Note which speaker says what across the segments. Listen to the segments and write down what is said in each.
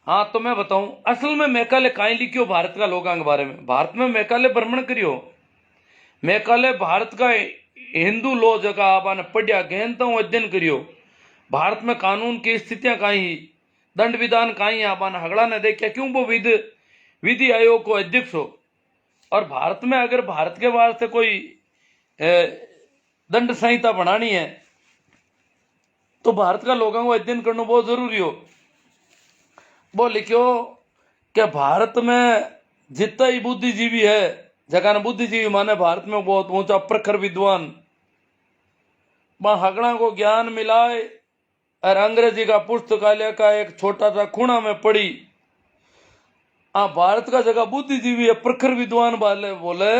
Speaker 1: हाँ तो मैं बताऊं, असल में मैकाले काई लिखियो भारत का लोकांग बारे में। भारत में मैकाले भ्रमण करियो। मैकाले भारत का हिंदू लो जगह आपने पढ़िया गहनता अध्ययन करियो। भारत में कानून की स्थितियां काई, दंड विधान काई आपने हगड़ा ने देखा, क्यों वो विधि आयोग को अध्यक्ष हो। और भारत में अगर भारत के वास्ते कोई दंड संहिता बनानी है तो भारत का लोगों को अध्ययन करना बहुत जरूरी हो। वो लिखियो कि भारत में जितना ही बुद्धिजीवी है, जगह ने बुद्धिजीवी माने भारत में बहुत ऊंचा प्रखर विद्वान, वहां हगड़ा को ज्ञान मिलाए और अंग्रेजी का पुस्तकालय का एक छोटा सा खूणा में पड़ी। भारत का जगह बुद्धिजीवी है, प्रखर विद्वान वाले बोले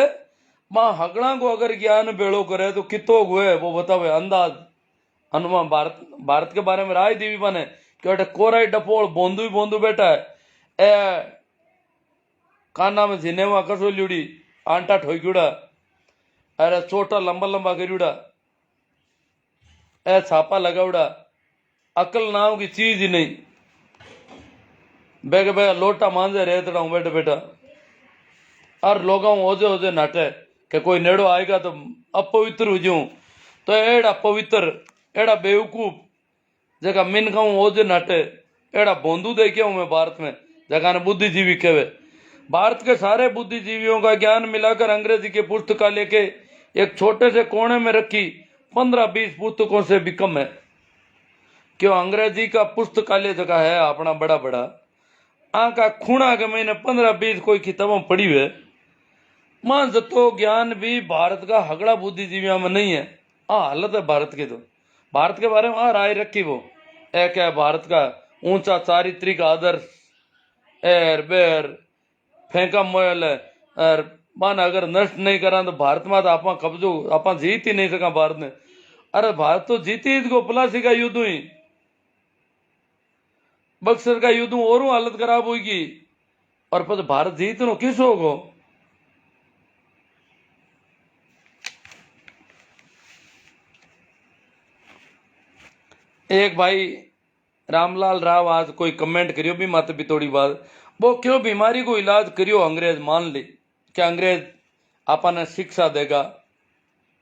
Speaker 1: मां हगड़ा को अगर ज्ञान बेड़ो करे तो कितो हुए वो बतावे अंदाज अनुमान। भारत के बारे में राय देवी बने कि अटे कोराई डपोल बोंदू ही बोंदू बैठा है, ए काना में जिनेवा कसोल्यूड़ी आंटा ठोक्यूड़ा, अरे छोटा लंबा लंबा करूड़ा, ए छापा लगाउड़ा, अकल नाम की चीज ही नहीं। बेग बेग लोटा मांझे रेतड़ा हूं बैठे बैठा। और लोगों ओजे ओजे नाटे कि कोई नेड़ो आएगा तो अपवित्र हो जाऊं। तो एड़ा पवित्र, एड़ा बेवकूफ जगह मिन खाऊं ओजे नाटे, एड़ा बोंदू देखे हूं मैं भारत में, जगह ने बुद्धिजीवी कहे। भारत के सारे बुद्धिजीवियों का ज्ञान मिलाकर अंग्रेजी के पुस्तकालय के एक छोटे से कोने में रखी 15-20 पुस्तकों से भी कम है। क्यों अंग्रेजी का पुस्तकालय जगह है अपना बड़ा बड़ा, का खूणा के महीने 15-20 कोई किताबों पड़ी हुए। मां जतो ज्ञान भी भारत का हगड़ा बुद्धिजीवियों में नहीं है। हालत है भारत की। तो भारत के बारे में राय रखी वो एक है भारत का ऊंचा चारित्रिक आदर्श, एर बेर फेंका मोयल है। और मान अगर नष्ट नहीं करा तो भारत में तो आप कब्जो आप जीत ही नहीं सका भारत ने। अरे भारत तो जीती ही को प्लासी का युद्ध हुई, बक्सर का युद्ध और हालत खराब होगी, और फिर भारत जीत नो किस होगो। एक भाई रामलाल राव आज कोई कमेंट करियो भी मत भी थोड़ी बात, वो क्यों बीमारी को इलाज करियो अंग्रेज मान ली कि अंग्रेज आपने शिक्षा देगा,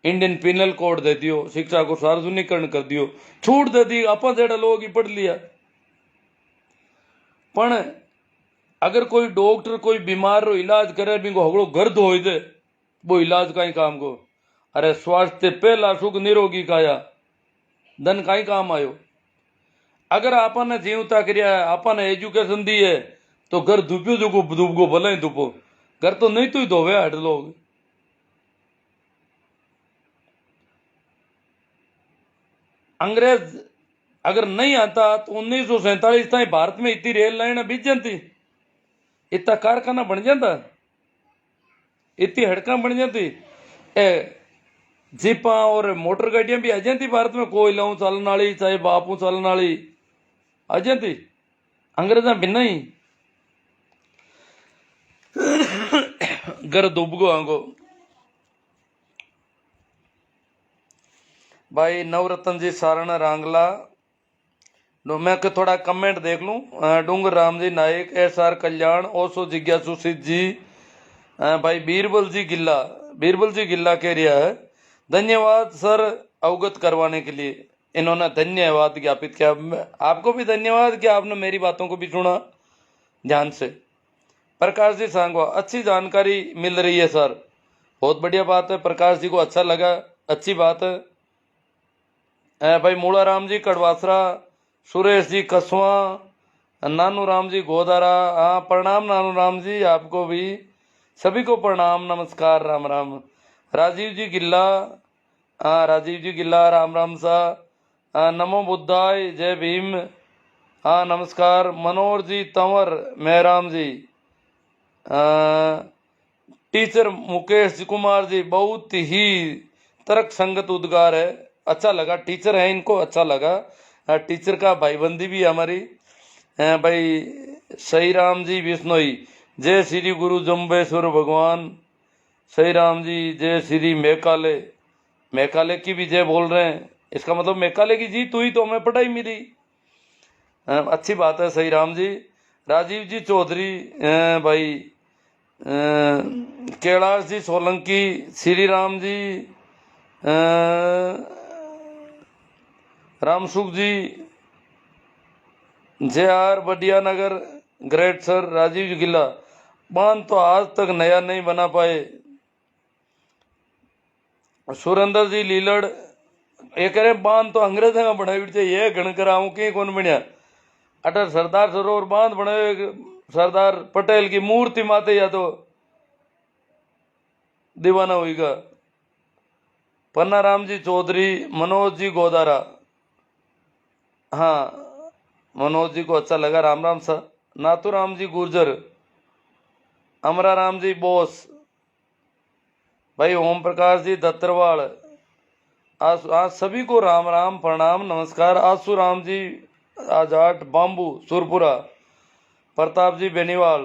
Speaker 1: इंडियन पिनल कोड दे दियो, शिक्षा को सार्वजनिकरण कर दियो, छूट दे दी, अपन जेड़ा लोग ही पढ़ लिया। पण अगर कोई डॉक्टर कोई बीमार रो इलाज करे भी हगड़ो गर्द हो दे, वो इलाज का ही काम को। अरे स्वास्थ्य पहला सुख निरोगी काया, धन का ही काम आयो। अगर आपने जीवता करिया, आपने एजुकेशन दी है तो घर धुप्यो जो धूपगो भले ही धुपो, घर तो नहीं तो ही धोवे हट लोग। अंग्रेज अगर नहीं आता तो 1947 तक भारत में इतनी रेल लाइन बीत जाती, इतना कारखाना बन जाता, इतनी हड़का बन जाती, जीपा और मोटर गाड़ियां भी आ जाती भारत में, कोयलाओं चलने वाली चाहे बापू चलने वाली आ जाती। अंग्रेजा भिन्न ही घर डूबगो आंगो। भाई नवरत्न जी सारण रांगला, मैं के थोड़ा कमेंट देख लूं। डूंगर राम जी नायक, SR कल्याण, ओसो जिज्ञासु सिद्ध जी, भाई बीरबल जी गिल्ला कह रहा है धन्यवाद सर अवगत करवाने के लिए, इन्होंने धन्यवाद ज्ञापित किया। आपको भी धन्यवाद कि आपने मेरी बातों को भी सुना ध्यान से। प्रकाश जी सांगवा, अच्छी जानकारी मिल रही है सर, बहुत बढ़िया बात है। प्रकाश जी को अच्छा लगा, अच्छी बात है। भाई मूला राम जी कड़वासरा, सुरेश जी कसवा, नानू राम जी गोदारा, हाँ प्रणाम नानू राम जी, आपको भी सभी को प्रणाम नमस्कार राम राम। राजीव जी गिल्ला, हाँ राजीव जी गिल्ला राम राम सा, नमो बुद्धाय, जय भीम, हाँ नमस्कार। मनोहर जी तंवर, मेहराम जी, टीचर मुकेश कुमार जी, बहुत ही तर्क संगत उद्गार है, अच्छा लगा। टीचर है इनको अच्छा लगा, टीचर का भाईबंदी भी हमारी। भाई सही राम जी बिश्नोई, जय श्री गुरु जम्बेश्वर भगवान, सही राम जी, जय श्री मैकाले की भी जय बोल रहे हैं, इसका मतलब मैकाले की जीत हुई तो हमें पढ़ाई मिली, अच्छी बात है सही राम जी। राजीव जी चौधरी भाई कैलाश जी सोलंकी, श्री राम जी, रामसुख जी, JR बढ़िया नगर, ग्रेट सर, राजीव जी गिल्ला। बांध तो आज तक नया नहीं बना पाए। सुरेंद्र जी लीलड़ ये कह रहे बांध तो अंग्रेजों का बनाई बिटे ये गण कराऊं कि कौन बनया। अटर सरदार सरोवर बांध बनाए सरदार पटेल की मूर्ति माते या तो दीवाना होगा। पन्ना राम जी चौधरी, मनोज जी गोदारा, हाँ मनोज जी को अच्छा लगा, राम राम सा। नाथू राम जी गुर्जर, अमरा राम जी बोस, भाई ओम प्रकाश जी दत्तरवाड़, आज सभी को राम राम प्रणाम नमस्कार। आसू राम जी आजाट बाम्बू सुरपुरा, प्रताप जी बेनीवाल,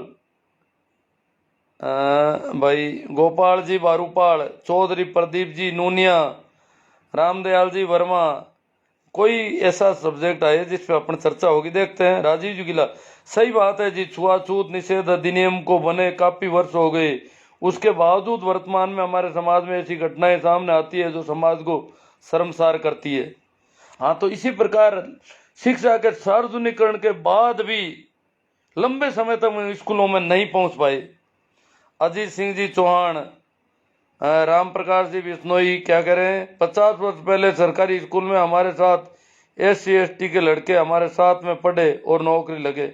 Speaker 1: भाई गोपाल जी बारूपाल, चौधरी प्रदीप जी नूनिया, रामदयाल जी वर्मा। कोई ऐसा सब्जेक्ट आए जिस पे अपन चर्चा होगी, देखते हैं। राजीव जी गिला, सही बात है जी, छुआछूत निषेध अधिनियम को बने काफी वर्ष हो गए, उसके बावजूद वर्तमान में हमारे समाज में ऐसी घटनाएं सामने आती है जो समाज को शर्मसार करती है। हाँ, तो इसी प्रकार शिक्षा के सार्वजनिकरण के बाद भी लंबे समय तक स्कूलों में नहीं पहुंच पाए। अजीत सिंह जी चौहान, राम प्रकाश जी बिश्नोई, क्या करें, 50 वर्ष पहले सरकारी स्कूल में हमारे साथ SC ST के लड़के हमारे साथ में पढ़े और नौकरी लगे।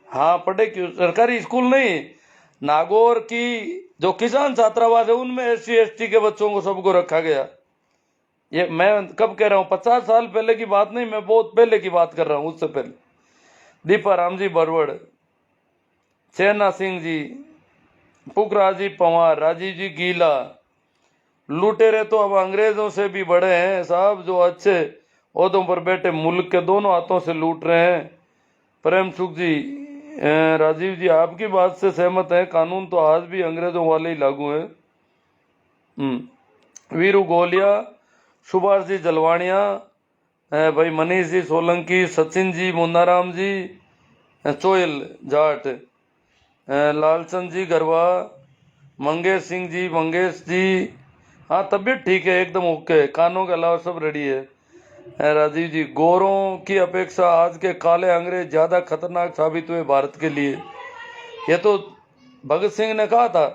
Speaker 1: हाँ पढ़े, क्यों सरकारी स्कूल नहीं, नागौर की जो किसान छात्रावास है उनमें SC ST के बच्चों को सबको रखा गया। ये मैं कब कह रहा हूँ, 50 साल पहले की बात नहीं, मैं बहुत पहले की बात कर रहा हूँ, उससे पहले। दीपा राम जी बरवड़, चैना सिंह जी, पुखराज जी पंवार, राजीव जी गीला। लुटेरे तो अब अंग्रेजों से भी बड़े हैं साहब, जो अच्छे ओहदों पर बैठे मुल्क के दोनों हाथों से लूट रहे हैं। प्रेम सुख जी, राजीव जी आपकी बात से सहमत है, कानून तो आज भी अंग्रेजों वाले ही लागू है। वीरू गोलिया, सुभाष जी जलवाणिया, भाई मनीष जी सोलंकी, सचिन जी मुन्नाराम जी, चोयल जाट, लालचंद जी गरवा, मंगेश सिंह जी मंगेश जी। हाँ तबीयत ठीक है, एकदम ओके, कानों के अलावा सब रेडी है। राजीव जी, गोरों की अपेक्षा आज के काले अंग्रेज ज्यादा खतरनाक साबित हुए भारत के लिए। ये तो भगत सिंह ने कहा था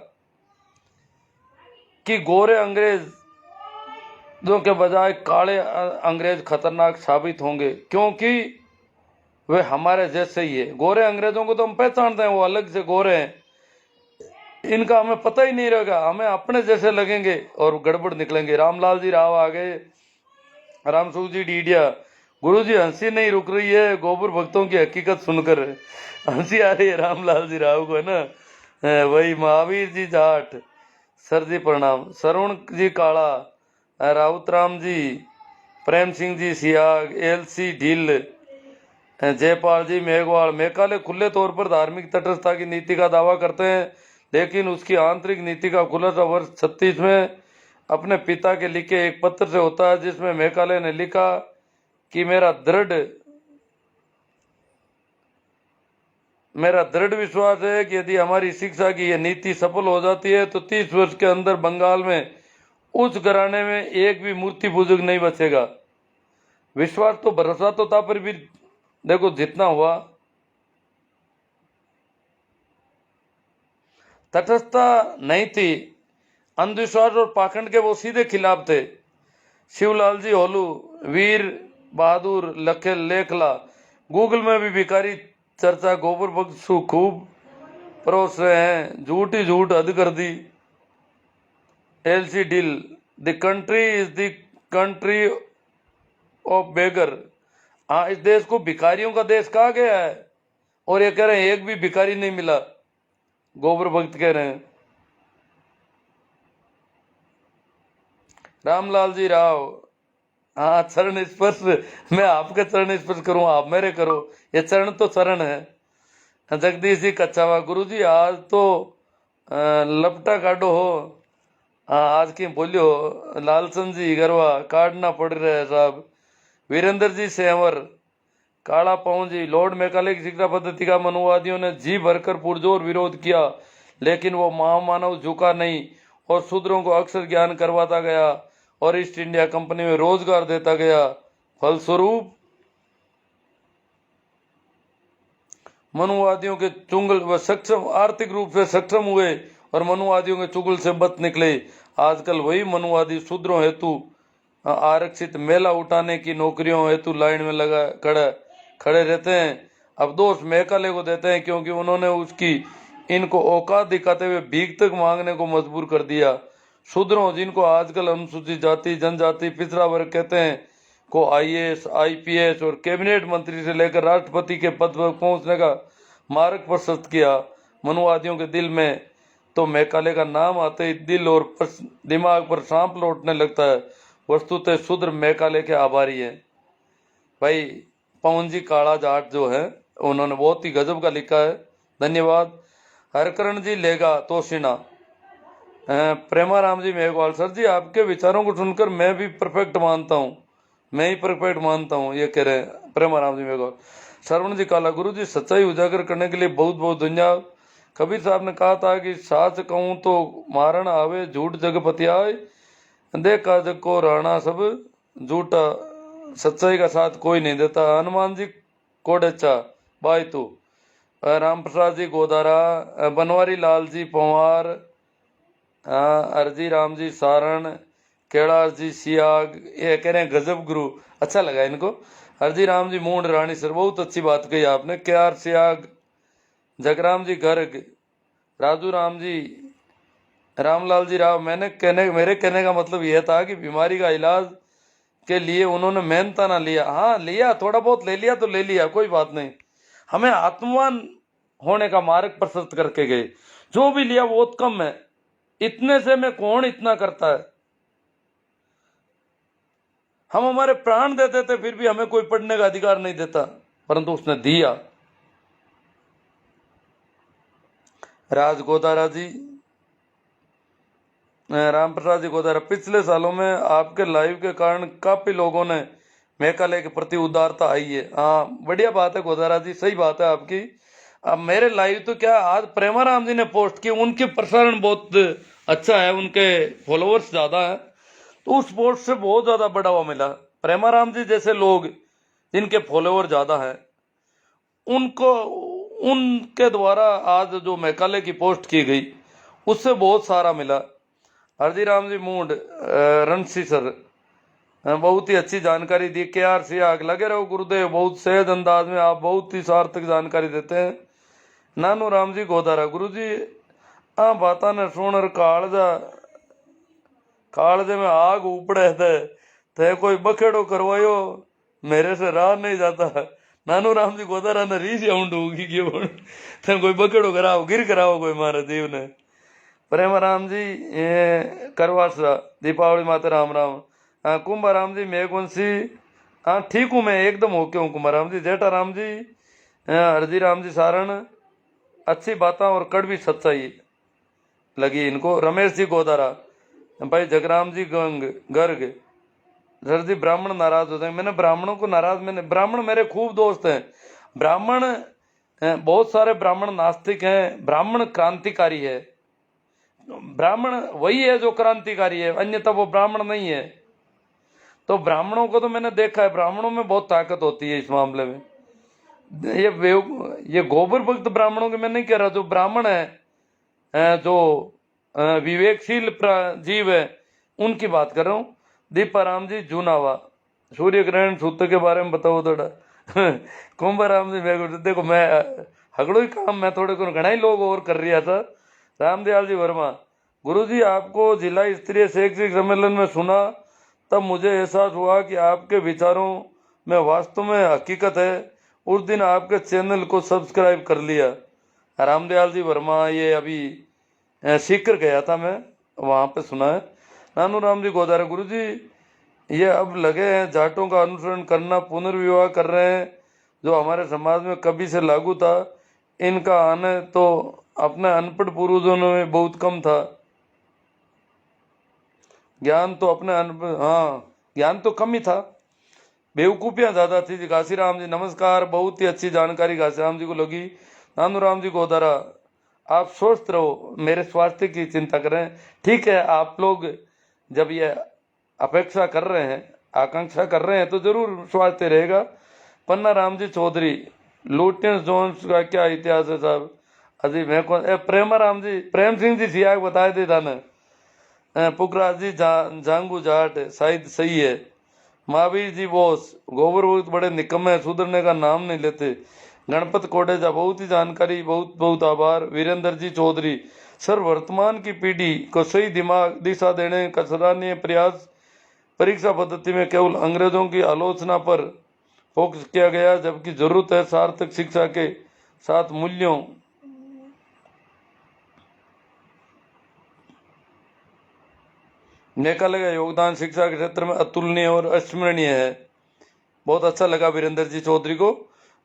Speaker 1: कि गोरे अंग्रेजों के बजाय काले अंग्रेज खतरनाक साबित होंगे, क्योंकि वे हमारे जैसे ही है। गोरे अंग्रेजों को तो हम पहचानते हैं, वो अलग से गोरे हैं, इनका हमें पता ही नहीं रहेगा, हमें अपने जैसे लगेंगे और गड़बड़ निकलेंगे। रामलाल जी राव आ गए, रामसुख जी डीडिया। गुरु जी हंसी नहीं रुक रही है गोबर भक्तों की हकीकत सुनकर, हंसी आ रही है रामलाल जी राव को, है ना। वही महावीर जी जाट, सर जी प्रणाम। सरवण जी काला, राउत राम जी, प्रेम सिंह जी सियाग, LC ढील, जयपाल जी मेघवाल। मेघालय खुले तौर पर धार्मिक तटस्थता की नीति का दावा करते हैं, लेकिन उसकी आंतरिक नीति का खुलासा वर्ष 36 में अपने पिता के लिखे एक पत्र से होता है, जिसमें मेघालय ने लिखा कि मेरा दृढ़ विश्वास है कि यदि हमारी शिक्षा की यह नीति सफल हो जाती है तो 30 वर्ष के अंदर बंगाल में उच्च घराने में एक भी मूर्ति पूजक नहीं बचेगा। विश्वास तो भरोसा तो था, पर भी देखो जितना हुआ। तटस्थता नहीं थी, अंधविश्वास और पाखंड के वो सीधे खिलाफ थे। शिवलाल जी होलू, वीर बहादुर लखे लेखला। गूगल में भी भिखारी चर्चा गोबर बख्शु खूब परोस रहे हैं, झूठ ही झूठ हद कर दी। LC डिल, the country is the country of beggar. हाँ, इस देश को भिखारियों का देश कहा गया है, और ये कह रहे हैं एक भी भिखारी नहीं मिला, गोबर भक्त कह रहे हैं। रामलाल जी राव, हाँ चरण स्पर्श, मैं आपके चरण स्पर्श करूँ, आप मेरे करो, ये चरण तो चरण है। जगदीश जी कच्चावा, गुरु जी आज तो लपटा काटो हो, हाँ आज की बोलियो। लालचंद जी गरवा, काटना पड़ रहा है साहब। वीरेंद्र जी सेवर, काला पहुंची। लॉर्ड मैकाले की शिक्षा पद्धति का मनुवादियों ने जी भरकर पुरजोर विरोध किया, लेकिन वो महामानव झुका नहीं और शूद्रों को अक्षर ज्ञान करवाता गया और ईस्ट इंडिया कंपनी में रोजगार देता गया। फलस्वरूप मनुवादियों के चुंगल व सक्षम आर्थिक रूप से सक्षम हुए और मनुवादियों के चुगल से बच निकले। आजकल वही मनुवादी शूद्रों हेतु आरक्षित मेला उठाने की नौकरियों हेतु लाइन में लगा खड़े रहते हैं। अब दोष मैकाले को देते हैं क्योंकि उन्होंने उसकी इनको औकात दिखाते हुए भीख तक मांगने को मजबूर कर दिया। शूद्रों, जिनको आजकल अनुसूचित जाति, जनजाति, पिछड़ा वर्ग कहते हैं, को आईएएस, आईपीएस और कैबिनेट मंत्री से लेकर राष्ट्रपति के पद पर पहुंचने का मार्ग प्रशस्त किया। मनुवादियों के दिल में तो मैकाले का नाम आते ही दिल और दिमाग पर सांप लौटने लगता है। वस्तुतः शूद्र मैकाले के आभारी है। भाई पवन जी काला जाट जो है उन्होंने बहुत ही गजब का लिखा है, धन्यवाद। हरकरण जी लेगा तोशिना, प्रेमाराम जी मेघवाल, सर जी आपके विचारों को सुनकर मैं भी परफेक्ट मानता हूँ, मैं ही परफेक्ट मानता हूँ, ये कह रहे हैं प्रेमाराम जी मेघवाल। श्रवण जी काला, गुरु जी सच्चाई उजागर करने के लिए बहुत बहुत धन्यवाद। कबीर साहब ने कहा था कि साच कहूँ तो मारण आवे, झूठ जग पतियाए, देखा जग को राणा सब झूठा, सच्चाई का साथ कोई नहीं देता। हनुमान जी कोडेचा बाई तू, राम प्रसाद जी गोदारा, बनवारी लाल जी पंवार, अर्जी राम जी सारण, कैलाश जी सियाग, ये कह रहे हैं गजब गुरु, अच्छा लगा इनको। हरजी राम जी मूंड रानी सर, बहुत अच्छी बात कही आपने। केआर सियाग, जगराम जी गर्ग, राजू राम जी, रामलाल जी राव, मेरे कहने का मतलब यह था कि बीमारी का इलाज के लिए उन्होंने मेहनत ना लिया। हाँ लिया, थोड़ा बहुत ले लिया तो ले लिया, कोई बात नहीं। हमें आत्मवान होने का मार्ग प्रशस्त करके गए। जो भी लिया बहुत कम है, इतने से में कौन इतना करता है। हम हमारे प्राण दे देते फिर भी हमें कोई पढ़ने का अधिकार नहीं देता, परंतु उसने दिया। राज गोदारा जी, राम प्रसाद जी गोदारा, पिछले सालों में आपके लाइव के कारण काफी लोगों ने मैकाले के प्रति उदारता आई है। हाँ बढ़िया बात है गोदारा जी, सही बात है आपकी। अब मेरे लाइव तो क्या आज प्रेमाराम जी ने पोस्ट किए, उनके प्रसारण बहुत अच्छा है, उनके फॉलोअर्स ज्यादा है, तो उस पोस्ट से बहुत ज्यादा बढ़ावा मिला। प्रेमाराम जी जैसे लोग जिनके फॉलोअर ज्यादा है, उनको उनके द्वारा आज जो मैकाले की पोस्ट की गई उससे बहुत सारा मिला। हरजी राम जी मूड, रणसी सर, बहुत ही अच्छी जानकारी दी। के आर सियाग, लगे रहो गुरुदेव, बहुत सहज अंदाज में आप बहुत ही सार्थक जानकारी देते हैं। नानू राम जी गोदारा, गुरु जी आ बाता ने सुन कालजे में आग उपड़े थे कोई बखेड़ो करवायो, मेरे से राह नहीं जाता। नानू राम जी गोदारा ने रीस आउंड होगी थे कोई बखेड़ो कराओ, गिर कराओ कोई मारे जीव ने। प्रेमाराम जी करवासा, दीपावली माता राम राम। कुंभाराम जी मेघवंशी, हाँ ठीक हूँ मैं, एकदम ओके हूँ कुंभाराम जी। जेठा राम जी, हरजी राम जी सारण, अच्छी बातें और कड़वी सच्चाई लगी इनको। रमेश जी गोदारा, भाई जगराम जी गर्ग, सर जी ब्राह्मण नाराज होते हैं। मैंने ब्राह्मणों को नाराज, मैंने ब्राह्मण मेरे खूब दोस्त हैं। ब्राह्मण बहुत सारे ब्राह्मण नास्तिक हैं, ब्राह्मण क्रांतिकारी है। ब्राह्मण वही है जो क्रांतिकारी है, अन्यथा वो ब्राह्मण नहीं है। तो ब्राह्मणों को तो मैंने देखा है, ब्राह्मणों में बहुत ताकत होती है इस मामले में। ये गोबर भक्त ब्राह्मणों की मैं नहीं कह रहा, जो ब्राह्मण है जो विवेकशील जीव है उनकी बात कर रहा हूँ। दीपाराम जी जूनावा, सूर्य ग्रहण सूत्र के बारे में बताओ थोड़ा। कुंभाराम जी देखो मैं हगड़ो ही काम मैं थोड़े को घना ही लोग और कर रहा था। रामदयाल जी वर्मा, गुरु जी आपको जिला स्तरीय शैक्षिक सम्मेलन में सुना तब मुझे एहसास हुआ कि आपके विचारों में वास्तव में हकीकत है। उस दिन आपके चैनल को सब्सक्राइब कर लिया। रामदयाल जी वर्मा, ये अभी सीकर गया था मैं, वहाँ पे सुना है। नानू राम जी गोदारा, गुरु जी ये अब लगे हैं जाटों का अनुसरण करना, पुनर्विवाह कर रहे हैं जो हमारे समाज में कभी से लागू था। इनका आने तो अपने अनपढ़ पूर्वजों में बहुत कम था। ज्ञान तो अपने हाँ ज्ञान तो कम ही था। बेवकूफियां ज्यादा थी। घासीराम जी नमस्कार, बहुत ही अच्छी जानकारी घासीराम जी को लगी। नानूराम जी गोदारा, आप स्वस्थ रहो, मेरे स्वास्थ्य की चिंता करें। ठीक है, आप लोग जब ये अपेक्षा कर रहे हैं, आकांक्षा कर रहे हैं, तो जरूर स्वास्थ्य रहेगा। पन्ना राम जी चौधरी, लुटियंस जोन्स का क्या इतिहास है साहब? अजी मैं कौन? प्रेमा राम जी, प्रेम सिंह जी सियाग बताए थे था ना। पुखराज जी जांगू जाट शायद सही है। महावीर जी बोस, गोबर बहुत बड़े निकम्मे, सुधरने का नाम नहीं लेते। गणपत कोडेजा, बहुत ही जानकारी, बहुत बहुत आभार। वीरेंद्र जी चौधरी, सर वर्तमान की पीढ़ी को सही दिमाग दिशा देने का सराहनीय प्रयास। परीक्षा पद्धति में केवल अंग्रेजों की आलोचना पर फोकस किया गया, जबकि जरूरत है सार्थक शिक्षा के साथ मूल्यों मेघालय का योगदान शिक्षा के क्षेत्र में अतुलनीय और अस्मरणीय है। बहुत अच्छा लगा वीरेंद्र जी चौधरी को।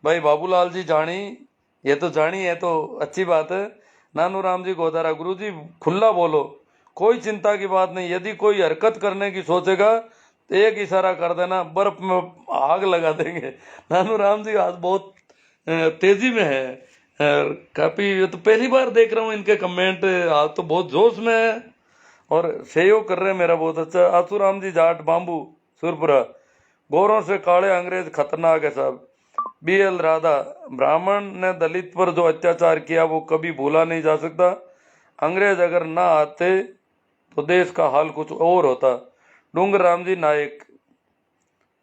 Speaker 1: भाई बाबूलाल जी जानी, ये तो जानी है तो अच्छी बात है। नानूराम जी गोदारा, गुरु जी खुला बोलो, कोई चिंता की बात नहीं। यदि कोई हरकत करने की सोचेगा तो एक इशारा कर देना, बर्फ में आग लगा देंगे। नानूराम जी आज बहुत तेजी में है। काफी, ये तो पहली बार देख रहा हूँ इनके कमेंट, आज तो बहुत जोश में है और सहयोग कर रहे हैं मेरा, बहुत अच्छा। आसूराम जी जाट बाम्बू सुरपुरा, गोरों से काले अंग्रेज खतरनाक है साहब। BL राधा, ब्राह्मण ने दलित पर जो अत्याचार किया वो कभी भूला नहीं जा सकता। अंग्रेज अगर ना आते तो देश का हाल कुछ और होता। डूंगर राम जी नायक,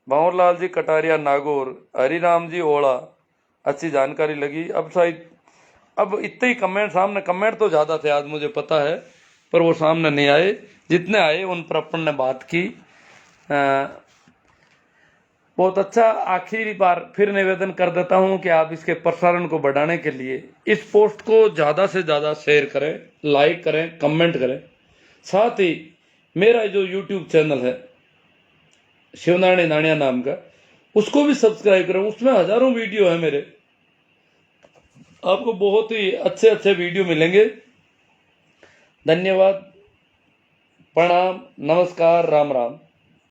Speaker 1: भंवरलाल जी कटारिया नागौर, हरिराम जी ओला, अच्छी जानकारी लगी। अब शायद अब इतने ही कमेंट सामने, कमेंट तो ज़्यादा थे आज मुझे पता है, पर वो सामने नहीं आए। जितने आए उन पर अपन ने बात की। बहुत अच्छा। आखिरी बार फिर निवेदन कर देता हूं कि आप इसके प्रसारण को बढ़ाने के लिए इस पोस्ट को ज़्यादा से ज़्यादा शेयर करें, लाइक करें, कमेंट करें। साथ ही मेरा जो YouTube चैनल है शिवनारायण नानिया नाम का, उसको भी सब्सक्राइब करें। उसमें हजारों वीडियो है मेरे, आपको बहुत ही अच्छे अच्छे वीडियो मिलेंगे। धन्यवाद, प्रणाम, नमस्कार, राम राम।